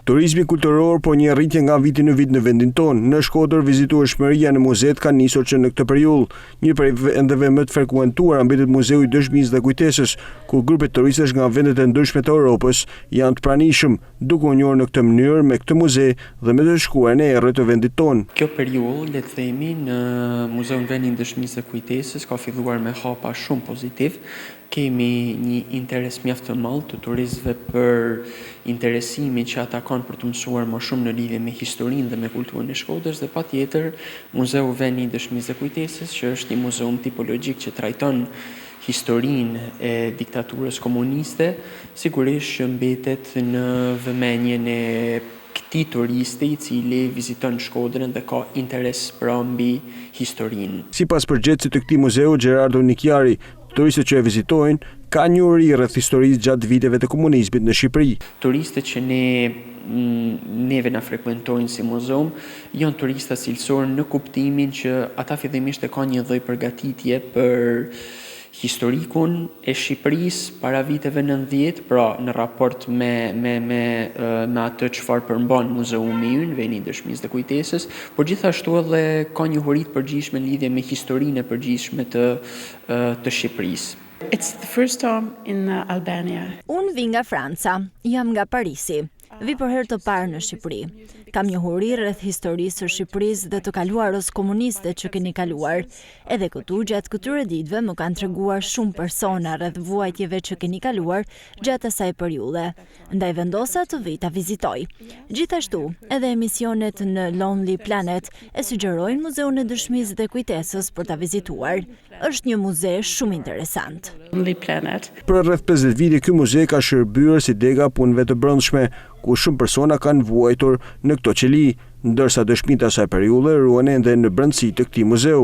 Turizmi kulturor po një rritje nga viti në vit në vendin tonë. Në Shkodër vizitueshmëria në muzet ka nisur që në këtë periudhë. Një prej vendeve më të frekuentuara mbetet Muzeu i Dëshmisë dhe Kujtesës, ku grupe turistësh nga vendet e ndryshme të Europës janë të pranishëm, duke u njohur në këtë mënyrë me këtë muze dhe me të shkuarën e errët të vendit tonë. Kjo periudhë, le të themi, në Muzeun Vendin e Dëshmisë dhe Kujtesës ka filluar me hapa shumë pozitiv. Kemi një interes mjaft të madh të turistëve për interesimin që ata kanë për të mësuar më shumë në lidhje me historinë dhe me kulturën e Shkodrës dhe patjetër Muzeu Vendi i Dëshmisë dhe Kujtesës, që është një muzeum tipologjik që trajton historinë e diktaturës komuniste, sigurisht që mbetet në vëmendjen e këtij turisti i cili viziton Shkodrën dhe ka interes për mbi historinë. Sipas përgjegjësit të këtij muzeu, Gjerardo Nikjari, turistët që e vizitojnë ka një uri rreth historisë gjatë viteve të komunizmit në Shqipëri. Turistët që neve na frekuentojnë si muzeum janë turista cilësor në kuptimin që ata fillimisht e kanë një lloj përgatitje për historikun e Shqipërisë para viteve 90, pra në raport me atë çfarë përmban muzeumi ynë, Vendi i Dëshmisë dhe Kujtesës, por gjithashtu edhe ka një uri të përgjithshme në lidhje me historinë e përgjithshme të Shqipërisë. It's the first time in Albania. Unë vi nga Franca, jam nga Parisi. Vi për herë të parë në Shqipëri. Kam një huri rreth historisë së Shqipërisë dhe të kaluarës komuniste që keni kaluar. Edhe këtu gjatë këtyre ditëve më kanë treguar shumë persona rreth vuajtjeve që keni kaluar gjatë asaj periudhe. Ndaj vendosa të vi ta vizitoj. Gjithashtu, edhe emisionet në Lonely Planet e sugjerojnë Muzeun e Dëshmisë dhe Kujtesës për ta vizituar. Është një muze shumë interesant. Lonely Planet. Për rreth 50 vite ky muze ka shërbyer si dega punëve të brendshme, ku shumë persona kanë vuajtur në këto qeli, ndërsa dëshmitë asaj periudhe ruhen ende në brendësi të këtij muzeu.